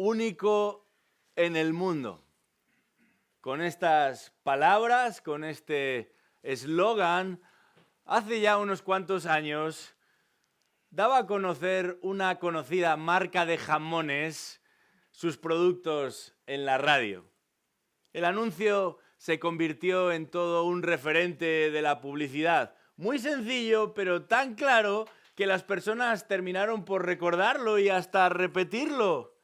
único en el mundo. Con estas palabras, con este eslogan, hace ya unos cuantos años daba a conocer una conocida marca de jamones sus productos en la radio. El anuncio se convirtió en todo un referente de la publicidad. Muy sencillo, pero tan claro que las personas terminaron por recordarlo y hasta repetirlo.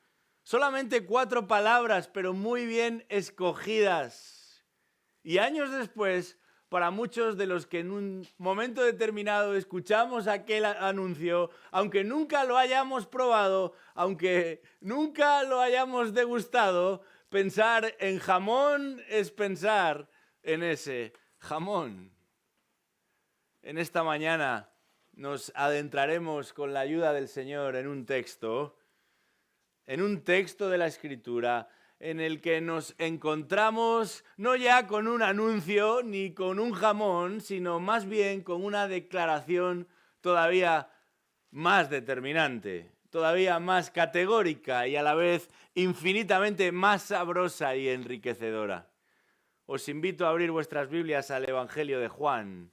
Solamente 4 palabras, pero muy bien escogidas. Y años después, para muchos de los que en un momento determinado escuchamos aquel anuncio, aunque nunca lo hayamos probado, aunque nunca lo hayamos degustado, pensar en jamón es pensar en ese jamón. En esta mañana nos adentraremos con la ayuda del Señor en un texto de la Escritura en el que nos encontramos no ya con un anuncio ni con un jamón, sino más bien con una declaración todavía más determinante, todavía más categórica y a la vez infinitamente más sabrosa y enriquecedora. Os invito a abrir vuestras Biblias al Evangelio de Juan,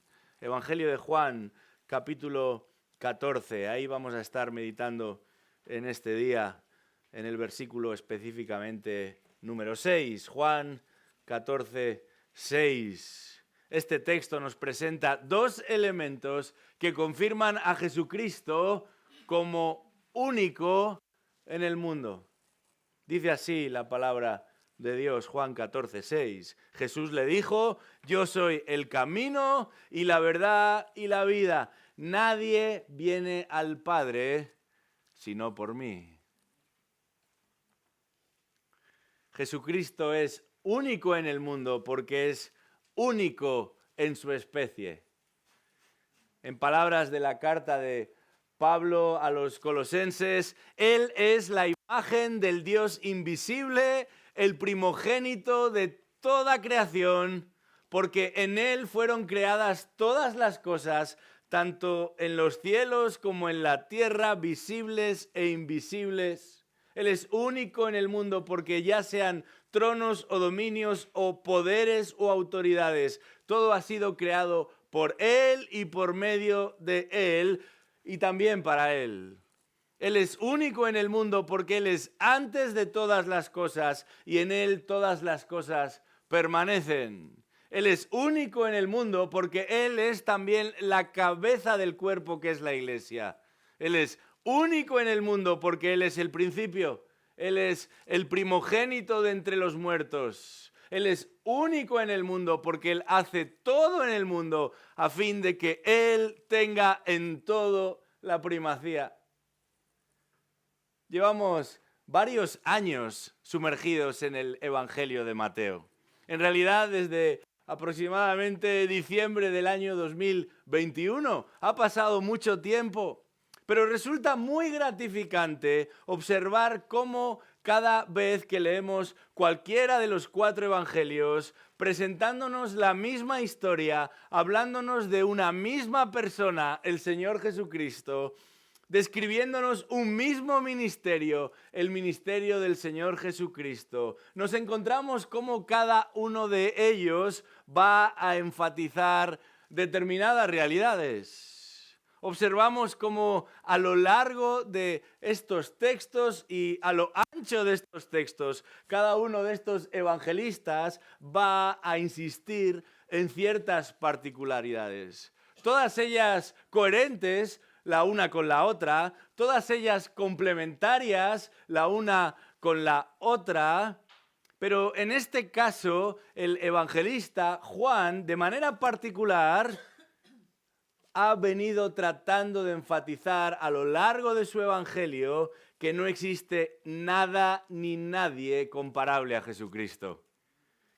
capítulo 14. Ahí vamos a estar meditando en este día, en el versículo específicamente número 6, Juan 14, 6. Este texto nos presenta 2 elementos que confirman a Jesucristo como único en el mundo. Dice así la palabra de Dios, Juan 14, 6. Jesús le dijo: yo soy el camino y la verdad y la vida. Nadie viene al Padre sino por mí. Jesucristo es único en el mundo porque es único en su especie. En palabras de la carta de Pablo a los Colosenses, Él es la imagen del Dios invisible, el primogénito de toda creación, porque en Él fueron creadas todas las cosas, tanto en los cielos como en la tierra, visibles e invisibles. Él es único en el mundo porque ya sean tronos o dominios o poderes o autoridades, todo ha sido creado por Él y por medio de Él y también para Él. Él es único en el mundo porque Él es antes de todas las cosas y en Él todas las cosas permanecen. Él es único en el mundo porque Él es también la cabeza del cuerpo que es la iglesia. Él es único en el mundo porque Él es el principio. Él es el primogénito de entre los muertos. Él es único en el mundo porque Él hace todo en el mundo a fin de que Él tenga en todo la primacía. Llevamos varios años sumergidos en el Evangelio de Mateo. En realidad, desde aproximadamente diciembre del año 2021, ha pasado mucho tiempo. Pero resulta muy gratificante observar cómo cada vez que leemos cualquiera de los 4 evangelios, presentándonos la misma historia, hablándonos de una misma persona, el Señor Jesucristo, describiéndonos un mismo ministerio, el ministerio del Señor Jesucristo, nos encontramos cómo cada uno de ellos va a enfatizar determinadas realidades. Observamos cómo a lo largo de estos textos y a lo ancho de estos textos, cada uno de estos evangelistas va a insistir en ciertas particularidades. Todas ellas coherentes la una con la otra, todas ellas complementarias la una con la otra. Pero en este caso, el evangelista Juan, de manera particular, ha venido tratando de enfatizar a lo largo de su evangelio que no existe nada ni nadie comparable a Jesucristo.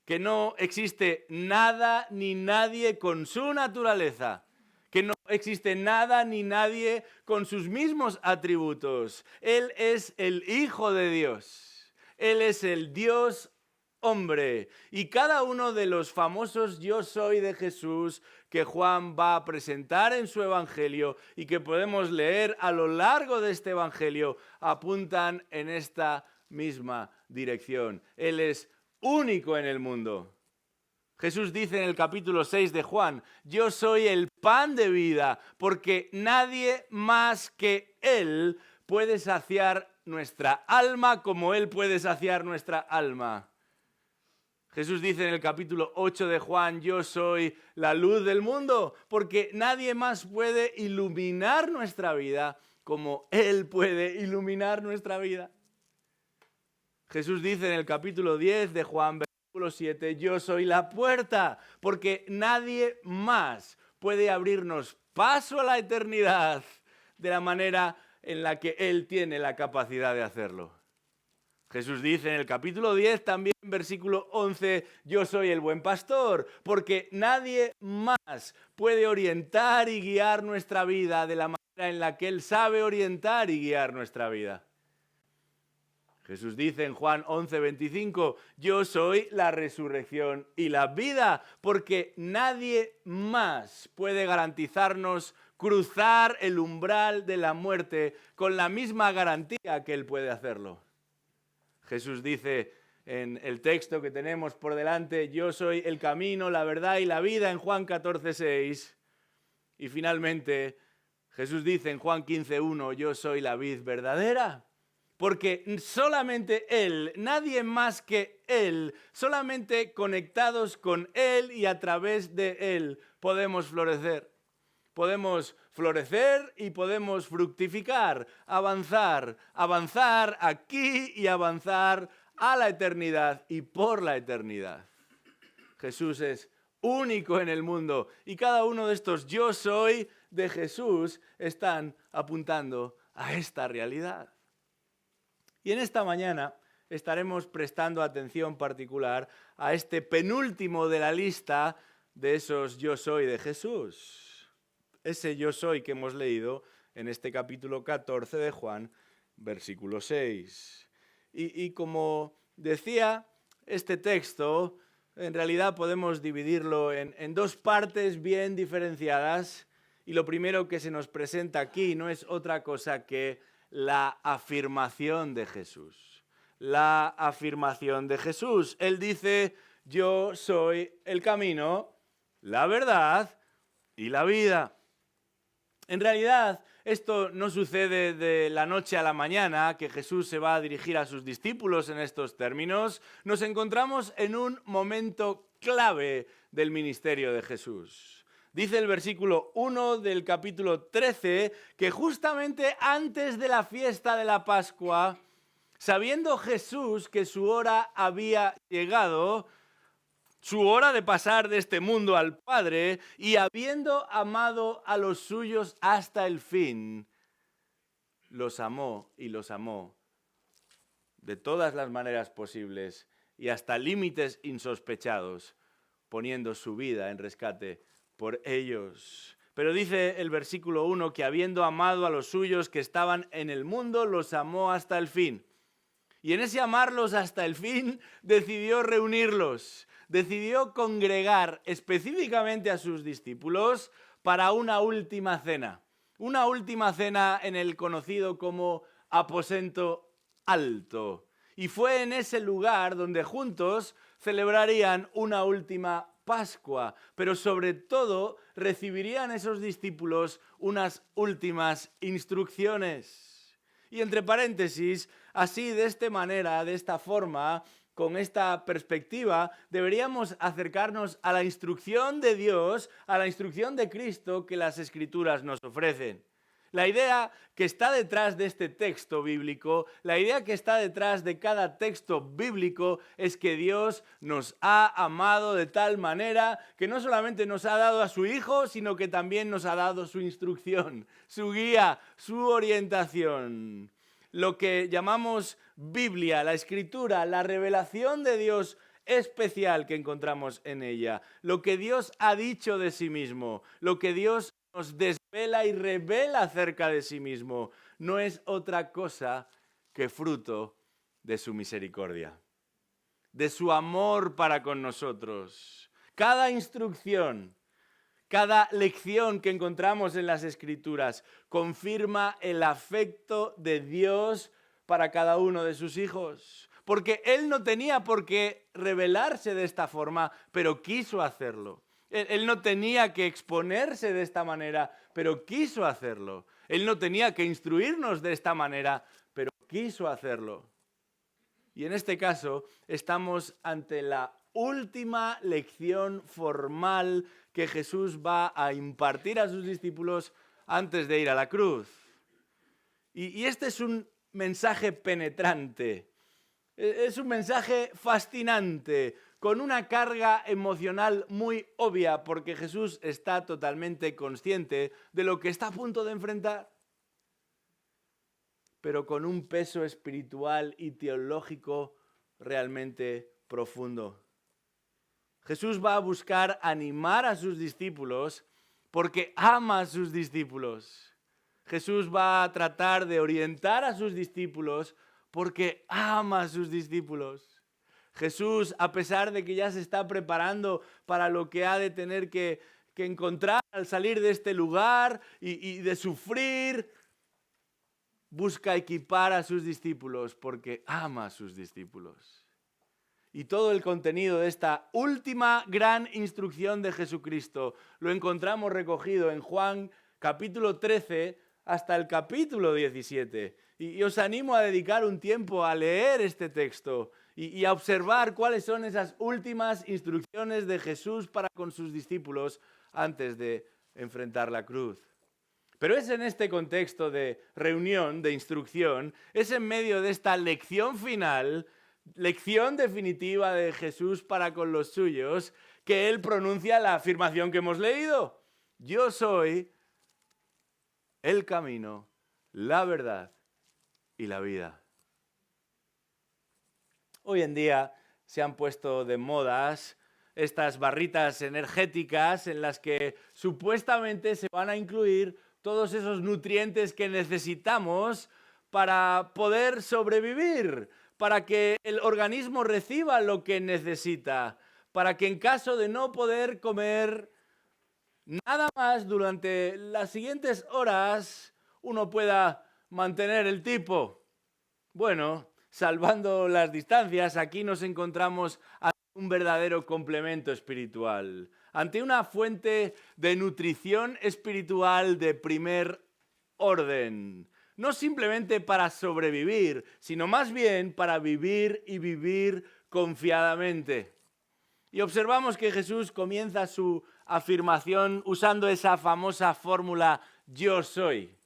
Que no existe nada ni nadie con su naturaleza. Que no existe nada ni nadie con sus mismos atributos. Él es el Hijo de Dios. Él es el Dios hombre. Y cada uno de los famosos yo soy de Jesús que Juan va a presentar en su evangelio y que podemos leer a lo largo de este evangelio apuntan en esta misma dirección. Él es único en el mundo. Jesús dice en el capítulo 6 de Juan, yo soy el pan de vida, porque nadie más que Él puede saciar nuestra alma como Él puede saciar nuestra alma. Jesús dice en el capítulo 8 de Juan, yo soy la luz del mundo, porque nadie más puede iluminar nuestra vida como Él puede iluminar nuestra vida. Jesús dice en el capítulo 10 de Juan, versículo 7, yo soy la puerta, porque nadie más puede abrirnos paso a la eternidad de la manera en la que Él tiene la capacidad de hacerlo. Jesús dice en el capítulo 10, también versículo 11, yo soy el buen pastor, porque nadie más puede orientar y guiar nuestra vida de la manera en la que Él sabe orientar y guiar nuestra vida. Jesús dice en Juan 11, 25, yo soy la resurrección y la vida, porque nadie más puede garantizarnos cruzar el umbral de la muerte con la misma garantía que Él puede hacerlo. Jesús dice en el texto que tenemos por delante, yo soy el camino, la verdad y la vida en Juan 14, 6. Y finalmente Jesús dice en Juan 15, 1, yo soy la vid verdadera. Porque solamente Él, nadie más que Él, solamente conectados con Él y a través de Él podemos florecer. Podemos florecer y podemos fructificar, avanzar aquí y avanzar a la eternidad y por la eternidad. Jesús es único en el mundo y cada uno de estos yo soy de Jesús están apuntando a esta realidad. Y en esta mañana estaremos prestando atención particular a este penúltimo de la lista de esos yo soy de Jesús. Ese yo soy que hemos leído en este capítulo 14 de Juan, versículo 6. Y como decía este texto, en realidad podemos dividirlo en dos partes bien diferenciadas. Y lo primero que se nos presenta aquí no es otra cosa que la afirmación de Jesús. La afirmación de Jesús. Él dice, yo soy el camino, la verdad y la vida. En realidad, esto no sucede de la noche a la mañana, que Jesús se va a dirigir a sus discípulos en estos términos. Nos encontramos en un momento clave del ministerio de Jesús. Dice el versículo 1 del capítulo 13 que justamente antes de la fiesta de la Pascua, sabiendo Jesús que su hora había llegado, su hora de pasar de este mundo al Padre, y habiendo amado a los suyos hasta el fin, los amó y los amó de todas las maneras posibles y hasta límites insospechados, poniendo su vida en rescate por ellos. Pero dice el versículo 1 que habiendo amado a los suyos que estaban en el mundo, los amó hasta el fin. Y en ese amarlos hasta el fin, decidió reunirlos. Decidió congregar específicamente a sus discípulos para una última cena. Una última cena en el conocido como aposento alto. Y fue en ese lugar donde juntos celebrarían una última Pascua. Pero sobre todo recibirían esos discípulos unas últimas instrucciones. Y entre paréntesis, así de esta forma, con esta perspectiva, deberíamos acercarnos a la instrucción de Dios, a la instrucción de Cristo que las Escrituras nos ofrecen. La idea que está detrás de este texto bíblico, la idea que está detrás de cada texto bíblico es que Dios nos ha amado de tal manera que no solamente nos ha dado a su Hijo, sino que también nos ha dado su instrucción, su guía, su orientación. Lo que llamamos Biblia, la Escritura, la revelación de Dios especial que encontramos en ella, lo que Dios ha dicho de sí mismo, lo que Dios nos desvela y revela acerca de sí mismo, no es otra cosa que fruto de su misericordia, de su amor para con nosotros. Cada instrucción, cada lección que encontramos en las Escrituras confirma el afecto de Dios para cada uno de sus hijos. Porque Él no tenía por qué revelarse de esta forma, pero quiso hacerlo. Él no tenía que exponerse de esta manera, pero quiso hacerlo. Él no tenía que instruirnos de esta manera, pero quiso hacerlo. Y en este caso estamos ante la última lección formal que Jesús va a impartir a sus discípulos antes de ir a la cruz. Y este es un mensaje penetrante, es un mensaje fascinante, con una carga emocional muy obvia, porque Jesús está totalmente consciente de lo que está a punto de enfrentar, pero con un peso espiritual y teológico realmente profundo. Jesús va a buscar animar a sus discípulos porque ama a sus discípulos. Jesús va a tratar de orientar a sus discípulos porque ama a sus discípulos. Jesús, a pesar de que ya se está preparando para lo que ha de tener que encontrar al salir de este lugar y de sufrir, busca equipar a sus discípulos porque ama a sus discípulos. Y todo el contenido de esta última gran instrucción de Jesucristo lo encontramos recogido en Juan capítulo 13 hasta el capítulo 17. Y os animo a dedicar un tiempo a leer este texto y a observar cuáles son esas últimas instrucciones de Jesús para con sus discípulos antes de enfrentar la cruz. Pero es en este contexto de reunión, de instrucción, es en medio de esta lección final, lección definitiva de Jesús para con los suyos, que Él pronuncia la afirmación que hemos leído. Yo soy el camino, la verdad y la vida. Hoy en día se han puesto de modas estas barritas energéticas en las que supuestamente se van a incluir todos esos nutrientes que necesitamos para poder sobrevivir, para que el organismo reciba lo que necesita, para que en caso de no poder comer nada más durante las siguientes horas, uno pueda mantener el tipo. Bueno, salvando las distancias, aquí nos encontramos ante un verdadero complemento espiritual, ante una fuente de nutrición espiritual de primer orden. No simplemente para sobrevivir, sino más bien para vivir y vivir confiadamente. Y observamos que Jesús comienza su afirmación usando esa famosa fórmula yo soy.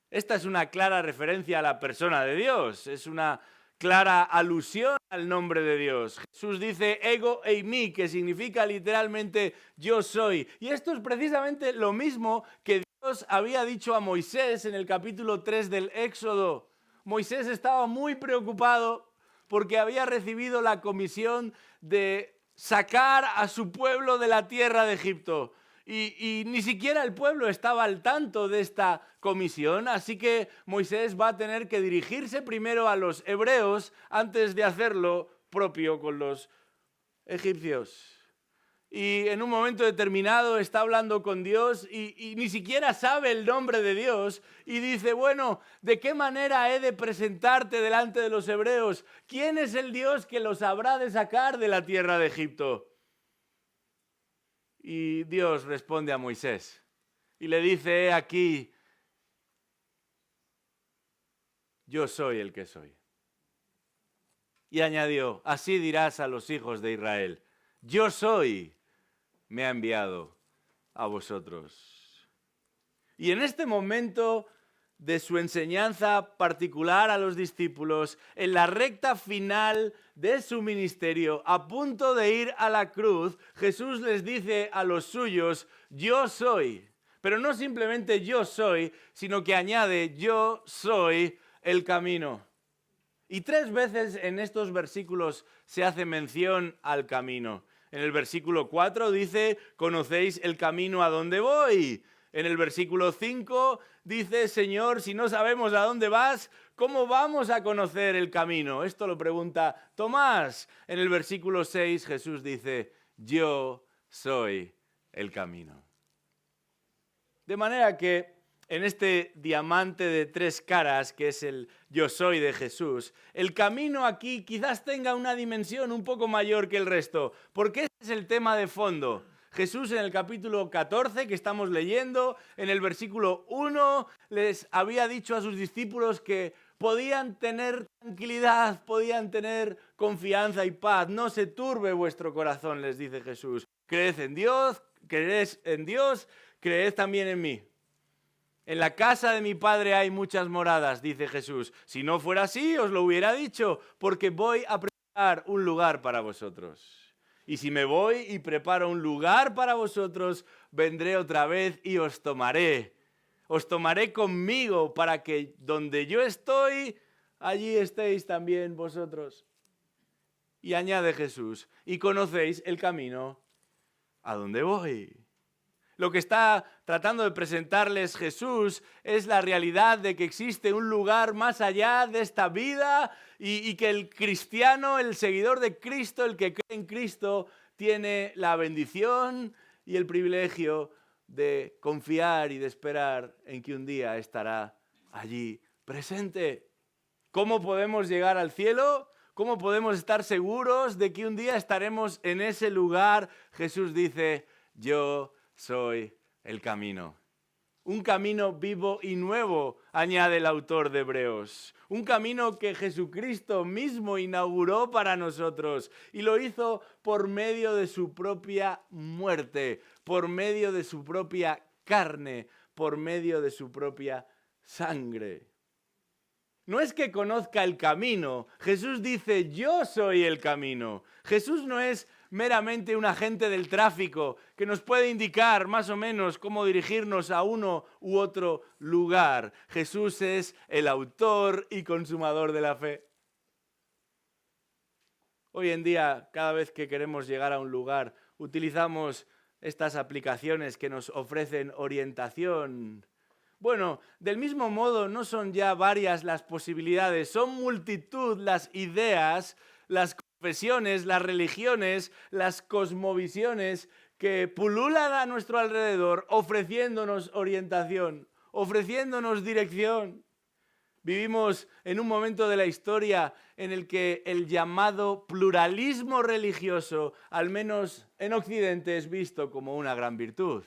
Esta es una clara referencia a la persona de Dios, es una clara alusión al nombre de Dios. Jesús dice ego eimi, que significa literalmente yo soy. Y esto es precisamente lo mismo que Dios había dicho a Moisés en el capítulo 3 del Éxodo. Moisés estaba muy preocupado porque había recibido la comisión de sacar a su pueblo de la tierra de Egipto. Y ni siquiera el pueblo estaba al tanto de esta comisión, así que Moisés va a tener que dirigirse primero a los hebreos antes de hacerlo propio con los egipcios. Y en un momento determinado está hablando con Dios y ni siquiera sabe el nombre de Dios y dice, bueno, ¿de qué manera he de presentarte delante de los hebreos? ¿Quién es el Dios que los habrá de sacar de la tierra de Egipto? Y Dios responde a Moisés y le dice, aquí, yo soy el que soy. Y añadió, así dirás a los hijos de Israel, yo soy, me ha enviado a vosotros. Y en este momento de su enseñanza particular a los discípulos, en la recta final de su ministerio, a punto de ir a la cruz, Jesús les dice a los suyos, yo soy. Pero no simplemente yo soy, sino que añade, yo soy el camino. Y 3 veces en estos versículos se hace mención al camino. En el versículo 4 dice, conocéis el camino a donde voy. En el versículo 5 dice, Señor, si no sabemos a dónde vas, ¿cómo vamos a conocer el camino? Esto lo pregunta Tomás. En el versículo 6 Jesús dice, yo soy el camino. De manera que en este diamante de 3 caras que es el yo soy de Jesús, el camino aquí quizás tenga una dimensión un poco mayor que el resto, porque ese es el tema de fondo. Jesús en el capítulo 14 que estamos leyendo, en el versículo 1, les había dicho a sus discípulos que podían tener tranquilidad, podían tener confianza y paz. No se turbe vuestro corazón, les dice Jesús. Creed en Dios, creed también en mí. En la casa de mi Padre hay muchas moradas, dice Jesús. Si no fuera así, os lo hubiera dicho, porque voy a preparar un lugar para vosotros. Y si me voy y preparo un lugar para vosotros, vendré otra vez y os tomaré. Os tomaré conmigo para que donde yo estoy, allí estéis también vosotros. Y añade Jesús, y conocéis el camino a donde voy. Lo que está tratando de presentarles Jesús es la realidad de que existe un lugar más allá de esta vida y que el cristiano, el seguidor de Cristo, el que cree en Cristo, tiene la bendición y el privilegio de confiar y de esperar en que un día estará allí presente. ¿Cómo podemos llegar al cielo? ¿Cómo podemos estar seguros de que un día estaremos en ese lugar? Jesús dice, yo soy el camino. Un camino vivo y nuevo, añade el autor de Hebreos. Un camino que Jesucristo mismo inauguró para nosotros y lo hizo por medio de su propia muerte, por medio de su propia carne, por medio de su propia sangre. No es que conozca el camino. Jesús dice, yo soy el camino. Jesús no es meramente un agente del tráfico que nos puede indicar más o menos cómo dirigirnos a uno u otro lugar. Jesús es el autor y consumador de la fe. Hoy en día, cada vez que queremos llegar a un lugar, utilizamos estas aplicaciones que nos ofrecen orientación. Bueno, del mismo modo, no son ya varias las posibilidades, son multitud las ideas, las confesiones, las religiones, las cosmovisiones que pululan a nuestro alrededor ofreciéndonos orientación, ofreciéndonos dirección. Vivimos en un momento de la historia en el que el llamado pluralismo religioso, al menos en Occidente, es visto como una gran virtud.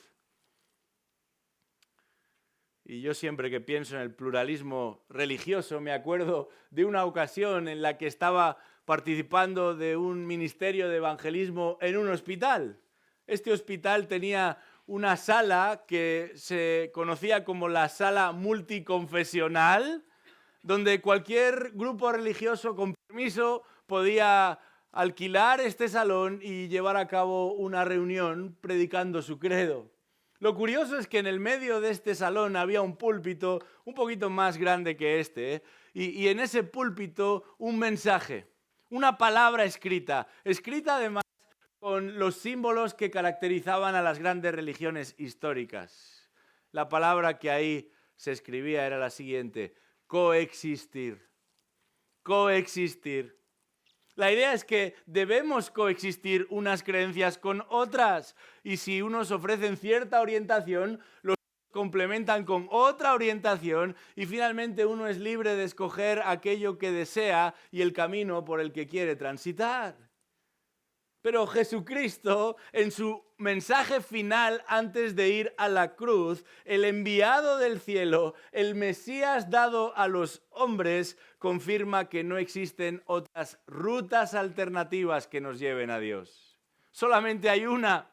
Y yo siempre que pienso en el pluralismo religioso me acuerdo de una ocasión en la que estaba participando de un ministerio de evangelismo en un hospital. Este hospital tenía una sala que se conocía como la sala multiconfesional, donde cualquier grupo religioso con permiso podía alquilar este salón y llevar a cabo una reunión predicando su credo. Lo curioso es que en el medio de este salón había un púlpito un poquito más grande que este, y en ese púlpito un mensaje, una palabra escrita además con los símbolos que caracterizaban a las grandes religiones históricas. La palabra que ahí se escribía era la siguiente: coexistir. Coexistir. La idea es que debemos coexistir unas creencias con otras y si unos ofrecen cierta orientación, los complementan con otra orientación y finalmente uno es libre de escoger aquello que desea y el camino por el que quiere transitar. Pero Jesucristo, en su mensaje final antes de ir a la cruz, el enviado del cielo, el Mesías dado a los hombres, confirma que no existen otras rutas alternativas que nos lleven a Dios. Solamente hay una.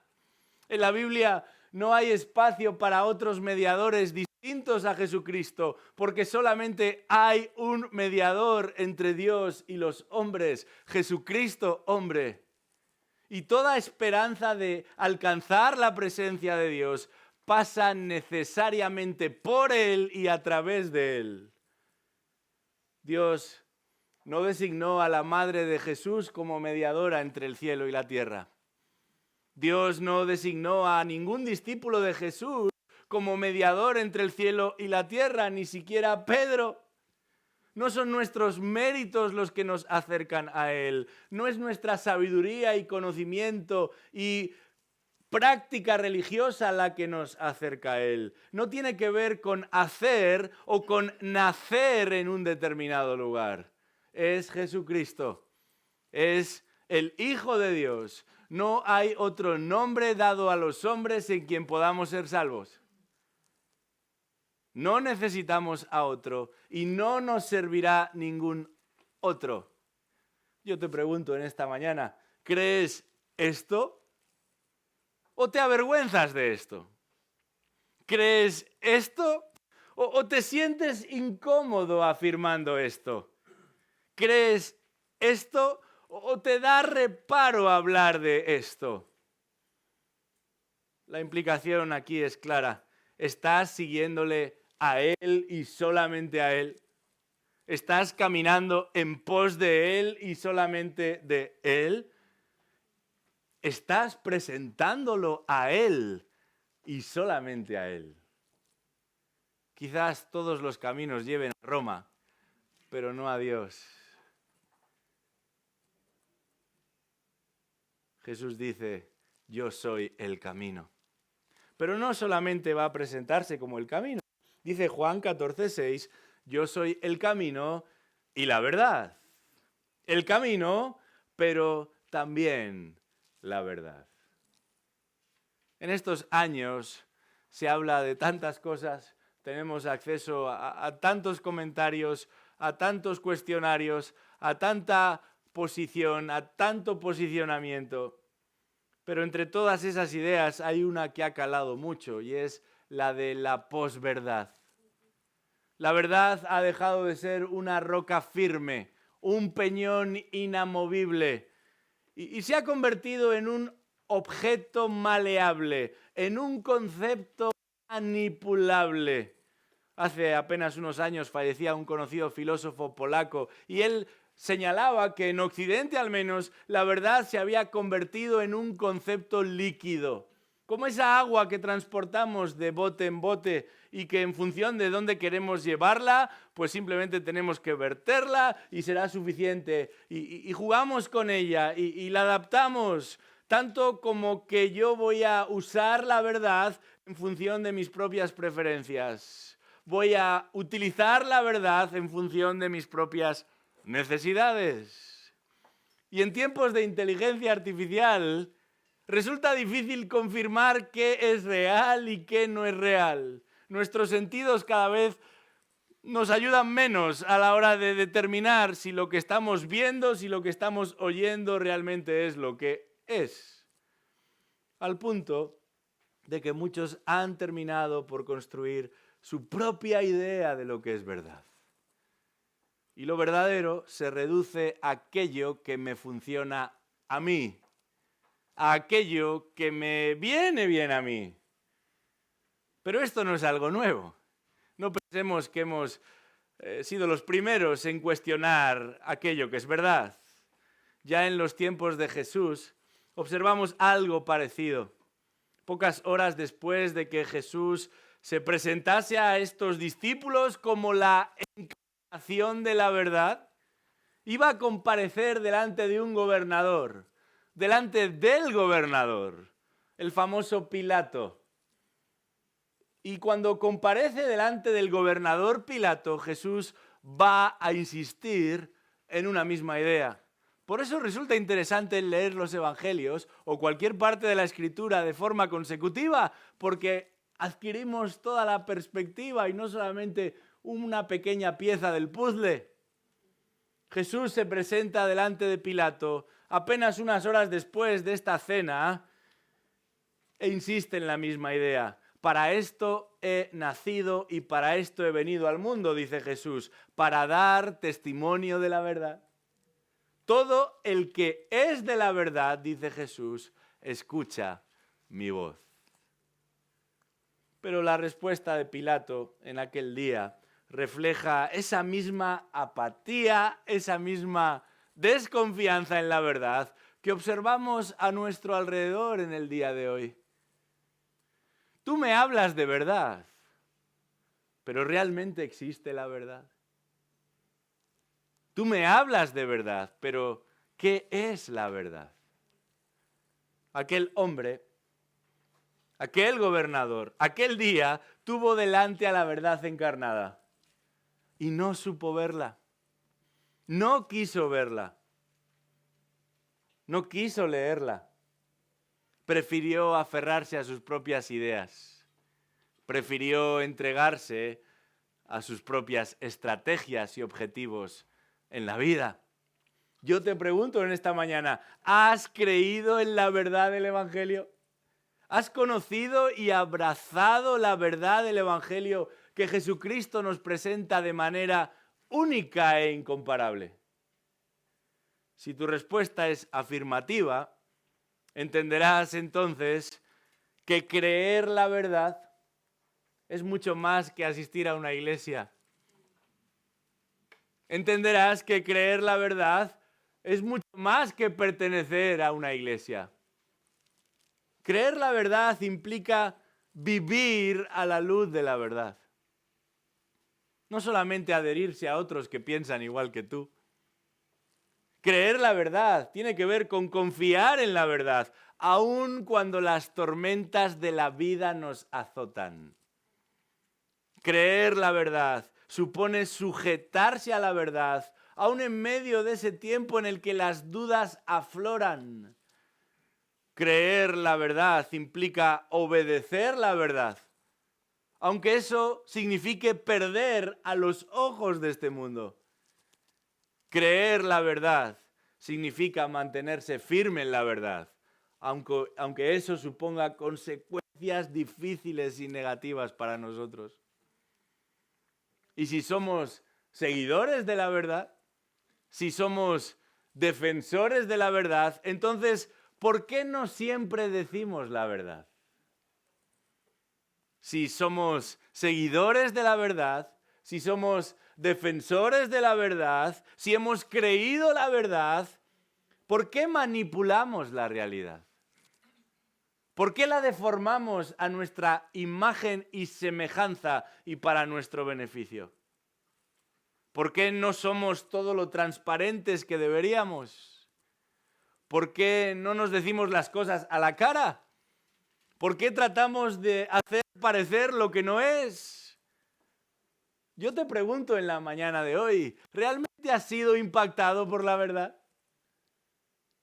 En la Biblia no hay espacio para otros mediadores distintos a Jesucristo, porque solamente hay un mediador entre Dios y los hombres, Jesucristo hombre. Y toda esperanza de alcanzar la presencia de Dios pasa necesariamente por Él y a través de Él. Dios no designó a la madre de Jesús como mediadora entre el cielo y la tierra. Dios no designó a ningún discípulo de Jesús como mediador entre el cielo y la tierra, ni siquiera a Pedro. No son nuestros méritos los que nos acercan a Él. No es nuestra sabiduría y conocimiento y práctica religiosa la que nos acerca a Él. No tiene que ver con hacer o con nacer en un determinado lugar. Es Jesucristo. Es el Hijo de Dios. No hay otro nombre dado a los hombres en quien podamos ser salvos. No necesitamos a otro y no nos servirá ningún otro. Yo te pregunto en esta mañana, ¿crees esto? ¿O te avergüenzas de esto? ¿Crees esto? ¿O te sientes incómodo afirmando esto? ¿Crees esto? ¿O te da reparo hablar de esto? La implicación aquí es clara. ¿Estás siguiéndole a Él y solamente a Él? ¿Estás caminando en pos de Él y solamente de Él? ¿Estás presentándolo a Él y solamente a Él? Quizás todos los caminos lleven a Roma, pero no a Dios. Jesús dice, yo soy el camino. Pero no solamente va a presentarse como el camino. Dice Juan 14:6, yo soy el camino y la verdad. El camino, pero también la verdad. En estos años se habla de tantas cosas, tenemos acceso a tantos comentarios, a tantos cuestionarios, a tanta posición, a tanto posicionamiento. Pero entre todas esas ideas hay una que ha calado mucho y es la de la posverdad. La verdad ha dejado de ser una roca firme, un peñón inamovible y se ha convertido en un objeto maleable, en un concepto manipulable. Hace apenas unos años fallecía un conocido filósofo polaco y él señalaba que en Occidente al menos la verdad se había convertido en un concepto líquido, como esa agua que transportamos de bote en bote y que en función de dónde queremos llevarla, pues simplemente tenemos que verterla y será suficiente. Y jugamos con ella y la adaptamos, tanto como que yo voy a usar la verdad en función de mis propias preferencias. Voy a utilizar la verdad en función de mis propias necesidades. Y en tiempos de inteligencia artificial, resulta difícil confirmar qué es real y qué no es real. Nuestros sentidos cada vez nos ayudan menos a la hora de determinar si lo que estamos viendo, si lo que estamos oyendo realmente es lo que es. Al punto de que muchos han terminado por construir su propia idea de lo que es verdad. Y lo verdadero se reduce a aquello que me funciona a mí, a aquello que me viene bien a mí. Pero esto no es algo nuevo. No pensemos que hemos sido los primeros en cuestionar aquello que es verdad. Ya en los tiempos de Jesús observamos algo parecido. Pocas horas después de que Jesús se presentase a estos discípulos como la encarnación de la verdad, iba a comparecer delante de un gobernador, delante del gobernador, el famoso Pilato. Y cuando comparece delante del gobernador Pilato, Jesús va a insistir en una misma idea. Por eso resulta interesante leer los evangelios o cualquier parte de la escritura de forma consecutiva, porque adquirimos toda la perspectiva y no solamente una pequeña pieza del puzzle. Jesús se presenta delante de Pilato apenas unas horas después de esta cena e insiste en la misma idea. Para esto he nacido y para esto he venido al mundo, dice Jesús, para dar testimonio de la verdad. Todo el que es de la verdad, dice Jesús, escucha mi voz. Pero la respuesta de Pilato en aquel día refleja esa misma apatía, esa misma desconfianza en la verdad que observamos a nuestro alrededor en el día de hoy. Tú me hablas de verdad, pero ¿realmente existe la verdad? Tú me hablas de verdad, pero ¿qué es la verdad? Aquel hombre aquel gobernador, aquel día tuvo delante a la verdad encarnada y no supo verla, no quiso verla, no quiso leerla, prefirió aferrarse a sus propias ideas, prefirió entregarse a sus propias estrategias y objetivos en la vida. Yo te pregunto en esta mañana, ¿has creído en la verdad del Evangelio? ¿Has conocido y abrazado la verdad del Evangelio que Jesucristo nos presenta de manera única e incomparable? Si tu respuesta es afirmativa, entenderás entonces que creer la verdad es mucho más que asistir a una iglesia. Entenderás que creer la verdad es mucho más que pertenecer a una iglesia. Creer la verdad implica vivir a la luz de la verdad. No solamente adherirse a otros que piensan igual que tú. Creer la verdad tiene que ver con confiar en la verdad, aun cuando las tormentas de la vida nos azotan. Creer la verdad supone sujetarse a la verdad, aun en medio de ese tiempo en el que las dudas afloran. Creer la verdad implica obedecer la verdad, aunque eso signifique perder a los ojos de este mundo. Creer la verdad significa mantenerse firme en la verdad, aunque eso suponga consecuencias difíciles y negativas para nosotros. Y si somos seguidores de la verdad, si somos defensores de la verdad, entonces, ¿por qué no siempre decimos la verdad? Si somos seguidores de la verdad, si somos defensores de la verdad, si hemos creído la verdad, ¿por qué manipulamos la realidad? ¿Por qué la deformamos a nuestra imagen y semejanza y para nuestro beneficio? ¿Por qué no somos todo lo transparentes que deberíamos? ¿Por qué no nos decimos las cosas a la cara? ¿Por qué tratamos de hacer parecer lo que no es? Yo te pregunto en la mañana de hoy, ¿realmente has sido impactado por la verdad?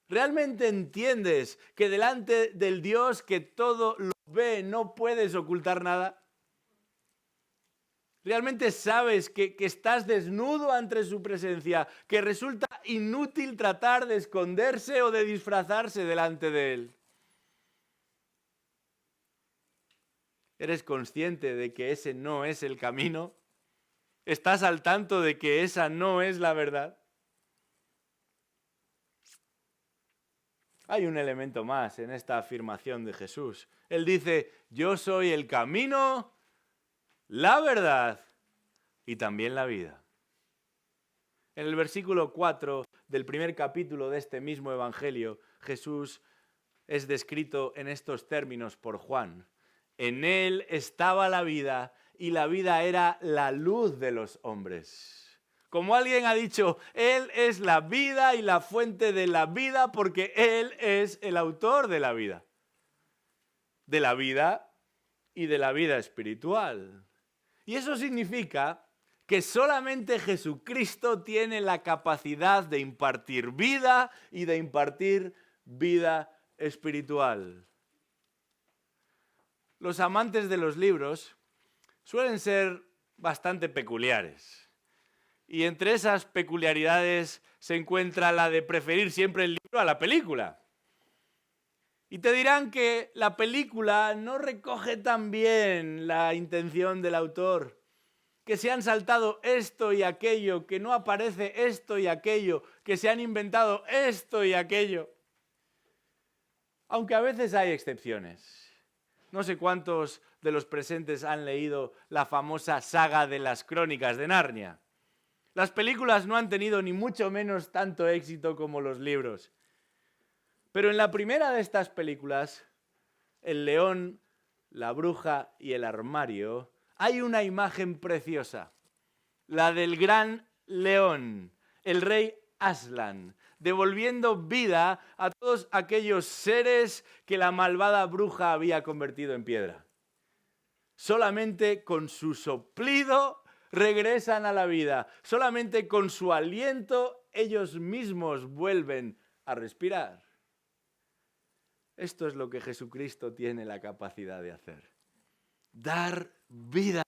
¿Realmente entiendes que delante del Dios que todo lo ve no puedes ocultar nada? ¿Realmente sabes que estás desnudo ante su presencia, que resulta inútil tratar de esconderse o de disfrazarse delante de Él? ¿Eres consciente de que ese no es el camino? ¿Estás al tanto de que esa no es la verdad? Hay un elemento más en esta afirmación de Jesús. Él dice, yo soy el camino, la verdad y también la vida. En el versículo 4 del primer capítulo de este mismo evangelio, Jesús es descrito en estos términos por Juan. En él estaba la vida y la vida era la luz de los hombres. Como alguien ha dicho, Él es la vida y la fuente de la vida porque Él es el autor de la vida. De la vida y de la vida espiritual. Y eso significa que solamente Jesucristo tiene la capacidad de impartir vida y de impartir vida espiritual. Los amantes de los libros suelen ser bastante peculiares. Y entre esas peculiaridades se encuentra la de preferir siempre el libro a la película. Y te dirán que la película no recoge tan bien la intención del autor, que se han saltado esto y aquello, que no aparece esto y aquello, que se han inventado esto y aquello. Aunque a veces hay excepciones. No sé cuántos de los presentes han leído la famosa saga de las Crónicas de Narnia. Las películas no han tenido ni mucho menos tanto éxito como los libros. Pero en la primera de estas películas, El león, la bruja y el armario, hay una imagen preciosa. La del gran león, el rey Aslan, devolviendo vida a todos aquellos seres que la malvada bruja había convertido en piedra. Solamente con su soplido regresan a la vida. Solamente con su aliento ellos mismos vuelven a respirar. Esto es lo que Jesucristo tiene la capacidad de hacer. Dar vida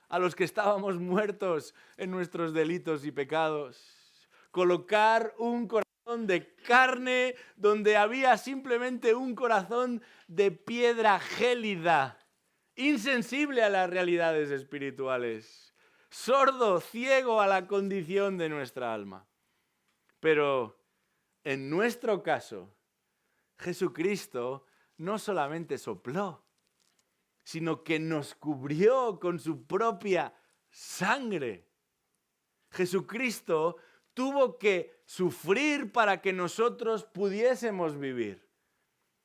a los que estábamos muertos en nuestros delitos y pecados. Colocar un corazón de carne donde había simplemente un corazón de piedra gélida, insensible a las realidades espirituales, sordo, ciego a la condición de nuestra alma. Pero en nuestro caso, Jesucristo no solamente sopló, sino que nos cubrió con su propia sangre. Jesucristo tuvo que sufrir para que nosotros pudiésemos vivir.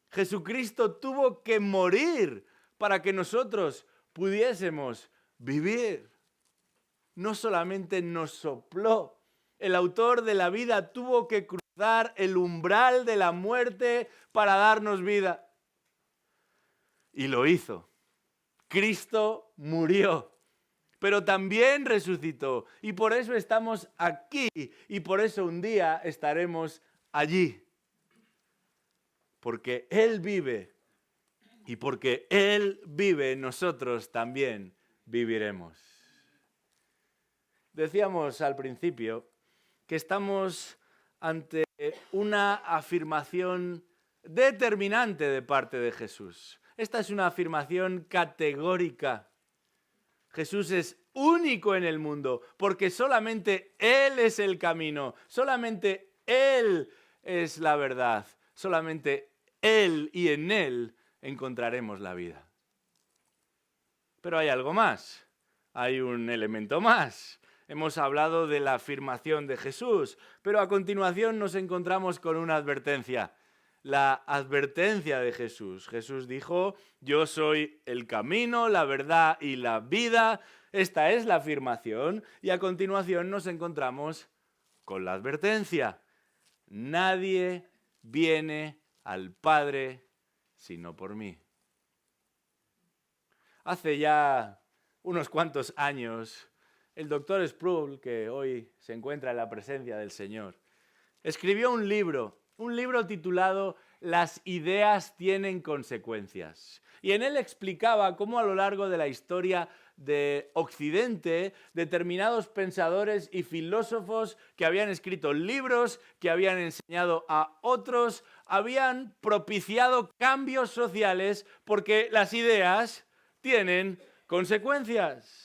Jesucristo tuvo que morir para que nosotros pudiésemos vivir. No solamente nos sopló, el autor de la vida tuvo que cruzar el umbral de la muerte para darnos vida. Y lo hizo. Cristo murió, pero también resucitó. Y por eso estamos aquí y por eso un día estaremos allí. Porque Él vive y porque Él vive, nosotros también viviremos. Decíamos al principio que estamos ante una afirmación determinante de parte de Jesús. Esta es una afirmación categórica. Jesús es único en el mundo porque solamente Él es el camino, solamente Él es la verdad, solamente Él y en Él encontraremos la vida. Pero hay algo más, hay un elemento más. Hemos hablado de la afirmación de Jesús, pero a continuación nos encontramos con una advertencia. La advertencia de Jesús. Jesús dijo, yo soy el camino, la verdad y la vida. Esta es la afirmación y a continuación nos encontramos con la advertencia. Nadie viene al Padre sino por mí. Hace ya unos cuantos años, el doctor Sproul, que hoy se encuentra en la presencia del Señor, escribió un libro titulado Las ideas tienen consecuencias. Y en él explicaba cómo a lo largo de la historia de Occidente, determinados pensadores y filósofos que habían escrito libros, que habían enseñado a otros, habían propiciado cambios sociales porque las ideas tienen consecuencias.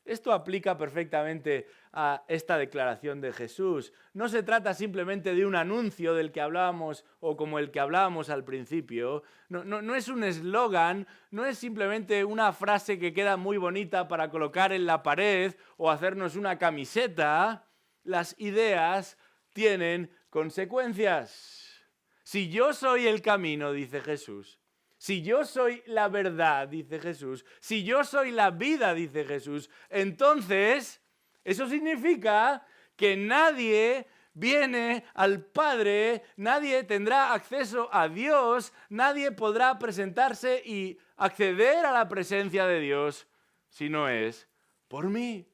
Esto aplica perfectamente a esta declaración de Jesús. No se trata simplemente de un anuncio del que hablábamos o como el que hablábamos al principio. No es un eslogan, no es simplemente una frase que queda muy bonita para colocar en la pared o hacernos una camiseta. Las ideas tienen consecuencias. Si yo soy el camino, dice Jesús, si yo soy la verdad, dice Jesús, si yo soy la vida, dice Jesús, entonces eso significa que nadie viene al Padre, nadie tendrá acceso a Dios, nadie podrá presentarse y acceder a la presencia de Dios si no es por mí.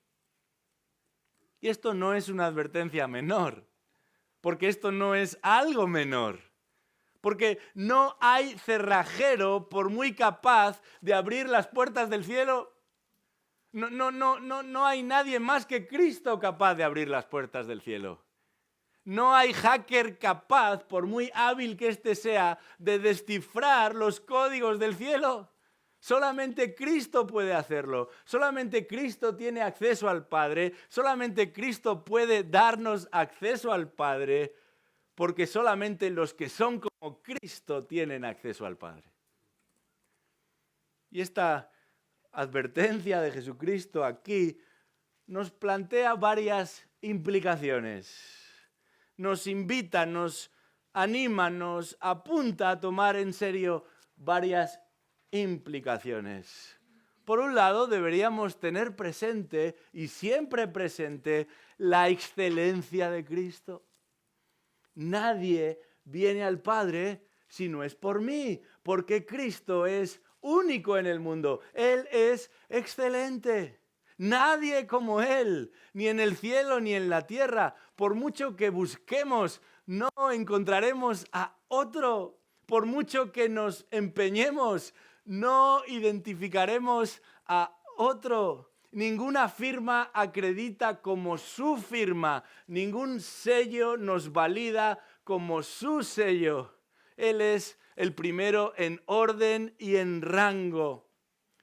Y esto no es una advertencia menor, porque esto no es algo menor. Porque no hay cerrajero, por muy capaz de abrir las puertas del cielo. No hay nadie más que Cristo capaz de abrir las puertas del cielo. No hay hacker capaz, por muy hábil que éste sea, de descifrar los códigos del cielo. Solamente Cristo puede hacerlo. Solamente Cristo tiene acceso al Padre. Solamente Cristo puede darnos acceso al Padre. Porque solamente los que son como Cristo tienen acceso al Padre. Y esta advertencia de Jesucristo aquí nos plantea varias implicaciones. Nos invita, nos anima, nos apunta a tomar en serio varias implicaciones. Por un lado, deberíamos tener presente y siempre presente la excelencia de Cristo. nadie viene al Padre si no es por mí, porque Cristo es único en el mundo. Él es excelente. Nadie como Él, ni en el cielo ni en la tierra. Por mucho que busquemos, no encontraremos a otro. Por mucho que nos empeñemos, no identificaremos a otro. Ninguna firma acredita como su firma. Ningún sello nos valida como su sello. Él es el primero en orden y en rango.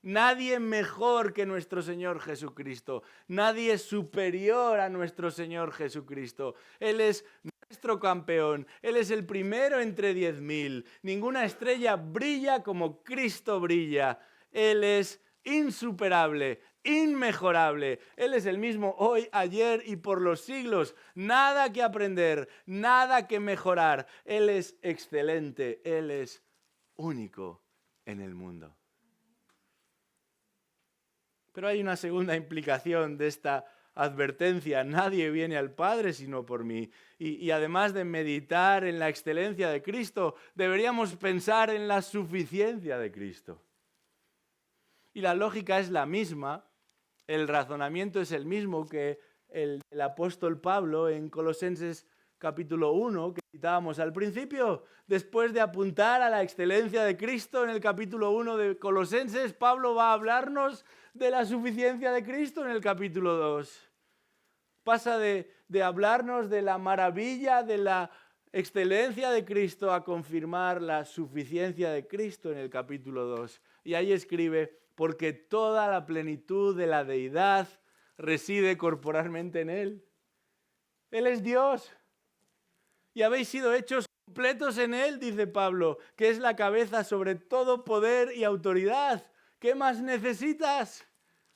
Nadie mejor que nuestro Señor Jesucristo. Nadie superior a nuestro Señor Jesucristo. Él es nuestro campeón. Él es el primero entre 10.000. Ninguna estrella brilla como Cristo brilla. Él es insuperable, inmejorable. Él es el mismo hoy, ayer y por los siglos. Nada que aprender, nada que mejorar. Él es excelente. Él es único en el mundo. Pero hay una segunda implicación de esta advertencia. Nadie viene al Padre sino por mí. Y además de meditar en la excelencia de Cristo, deberíamos pensar en la suficiencia de Cristo. Y la lógica es la misma, el razonamiento es el mismo que el apóstol Pablo en Colosenses capítulo 1, que citábamos al principio. Después de apuntar a la excelencia de Cristo en el capítulo 1 de Colosenses, Pablo va a hablarnos de la suficiencia de Cristo en el capítulo 2. Pasa de hablarnos de la maravilla, de la excelencia de Cristo a confirmar la suficiencia de Cristo en el capítulo 2. Y ahí escribe, porque toda la plenitud de la deidad reside corporalmente en Él. Él es Dios. Y habéis sido hechos completos en Él, dice Pablo, que es la cabeza sobre todo poder y autoridad. ¿Qué más necesitas?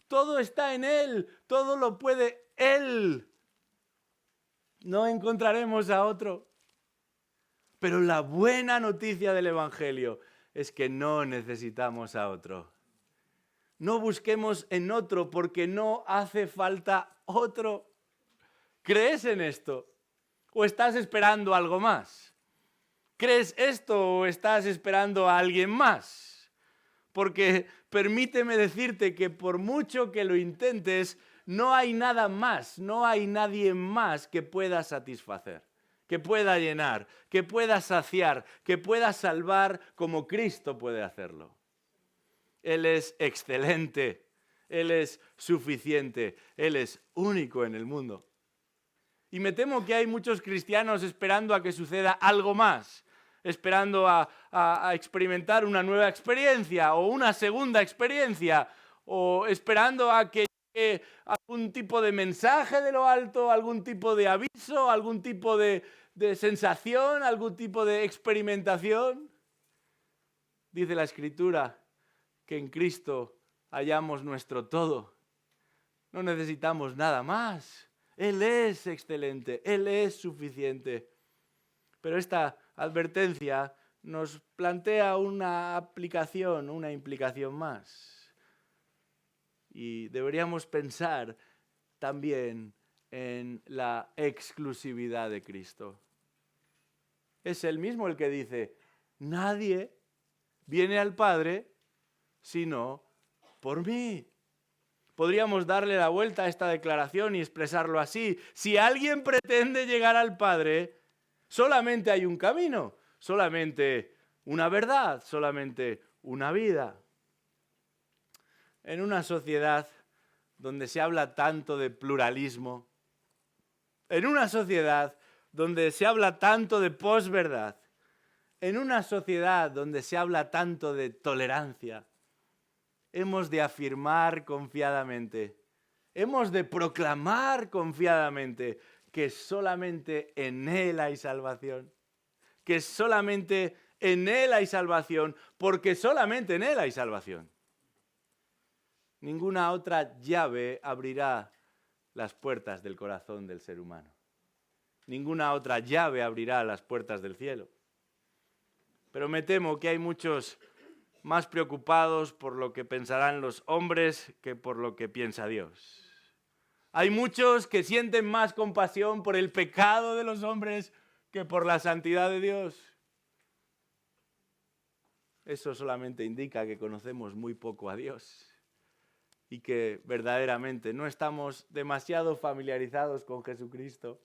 Todo está en Él, todo lo puede Él. No encontraremos a otro. Pero la buena noticia del Evangelio es que no necesitamos a otro. No busquemos en otro porque no hace falta otro. ¿Crees en esto? ¿O estás esperando algo más? ¿Crees esto o estás esperando a alguien más? Porque permíteme decirte que por mucho que lo intentes, no hay nada más, no hay nadie más que pueda satisfacer, que pueda llenar, que pueda saciar, que pueda salvar como Cristo puede hacerlo. Él es excelente, Él es suficiente, Él es único en el mundo. Y me temo que hay muchos cristianos esperando a que suceda algo más, esperando a experimentar una nueva experiencia o una segunda experiencia, o esperando a que llegue algún tipo de mensaje de lo alto, algún tipo de aviso, algún tipo de sensación, algún tipo de experimentación. Dice la Escritura que en Cristo hallamos nuestro todo. No necesitamos nada más. Él es excelente, Él es suficiente. Pero esta advertencia nos plantea una aplicación, una implicación más. Y deberíamos pensar también en la exclusividad de Cristo. Es Él mismo el que dice, nadie viene al Padre sino por mí. Podríamos darle la vuelta a esta declaración y expresarlo así. Si alguien pretende llegar al Padre, solamente hay un camino, solamente una verdad, solamente una vida. En una sociedad donde se habla tanto de pluralismo, en una sociedad donde se habla tanto de posverdad, en una sociedad donde se habla tanto de tolerancia, hemos de afirmar confiadamente, hemos de proclamar confiadamente que solamente en Él hay salvación, que solamente en Él hay salvación, porque solamente en Él hay salvación. Ninguna otra llave abrirá las puertas del corazón del ser humano. Ninguna otra llave abrirá las puertas del cielo. Pero me temo que hay muchos más preocupados por lo que pensarán los hombres que por lo que piensa Dios. Hay muchos que sienten más compasión por el pecado de los hombres que por la santidad de Dios. Eso solamente indica que conocemos muy poco a Dios y que verdaderamente no estamos demasiado familiarizados con Jesucristo.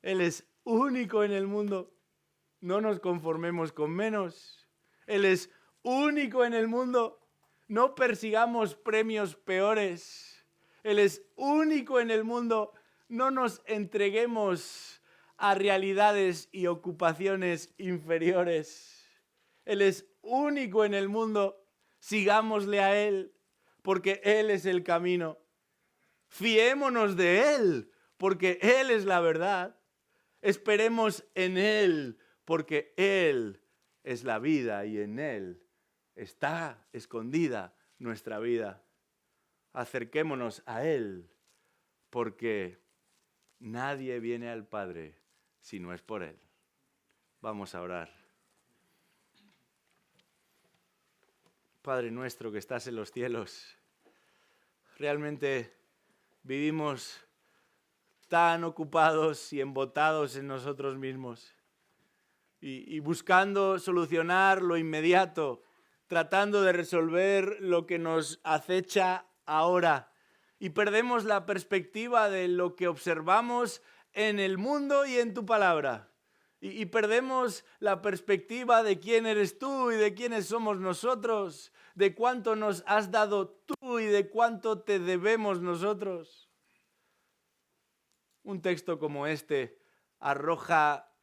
Él es único en el mundo. No nos conformemos con menos. Él es único en el mundo. No persigamos premios peores. Él es único en el mundo. No nos entreguemos a realidades y ocupaciones inferiores. Él es único en el mundo. Sigámosle a Él, porque Él es el camino. Fiémonos de Él, porque Él es la verdad. Esperemos en Él, porque Él es la vida y en Él está escondida nuestra vida. Acerquémonos a Él, porque nadie viene al Padre si no es por Él. Vamos a orar. Padre nuestro que estás en los cielos, realmente vivimos tan ocupados y embotados en nosotros mismos y buscando solucionar lo inmediato, tratando de resolver lo que nos acecha ahora y perdemos la perspectiva de lo que observamos en el mundo y en tu palabra y perdemos la perspectiva de quién eres tú y de quiénes somos nosotros, de cuánto nos has dado tú y de cuánto te debemos nosotros. Un texto como este arroja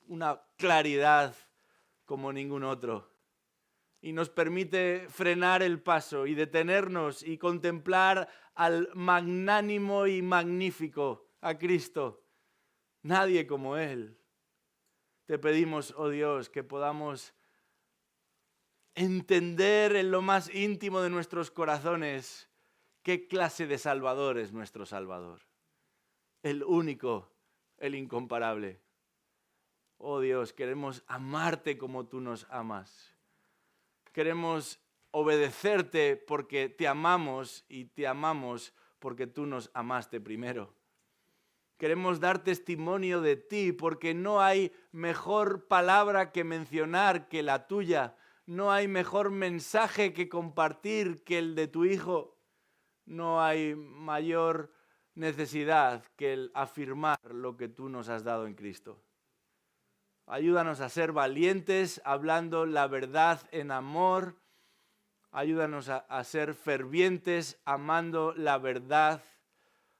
una claridad como ningún otro y nos permite frenar el paso y detenernos y contemplar al magnánimo y magnífico, a Cristo. Nadie como Él. Te pedimos, oh Dios, que podamos entender en lo más íntimo de nuestros corazones qué clase de Salvador es nuestro Salvador. El único, el incomparable. Oh Dios, queremos amarte como tú nos amas. Queremos obedecerte porque te amamos y te amamos porque tú nos amaste primero. Queremos dar testimonio de ti porque no hay mejor palabra que mencionar que la tuya. No hay mejor mensaje que compartir que el de tu Hijo. No hay mayor necesidad que el afirmar lo que tú nos has dado en Cristo. Ayúdanos a ser valientes hablando la verdad en amor. Ayúdanos a ser fervientes amando la verdad.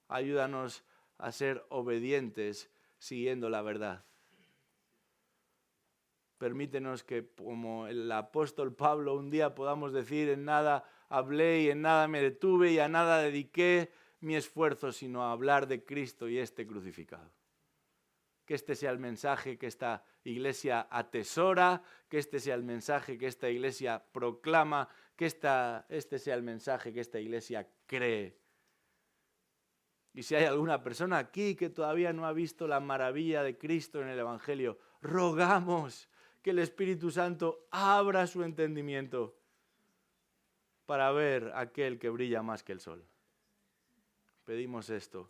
Ayúdanos a ser obedientes siguiendo la verdad. Permítenos que, como el apóstol Pablo, un día podamos decir: en nada hablé y en nada me detuve y a nada dediqué mi esfuerzo, sino a hablar de Cristo y este crucificado. Que este sea el mensaje que esta iglesia atesora, que este sea el mensaje que esta iglesia proclama, que este sea el mensaje que esta iglesia cree. Y si hay alguna persona aquí que todavía no ha visto la maravilla de Cristo en el Evangelio, rogamos que el Espíritu Santo abra su entendimiento para ver aquel que brilla más que el sol. Pedimos esto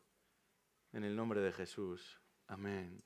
en el nombre de Jesús. Amén.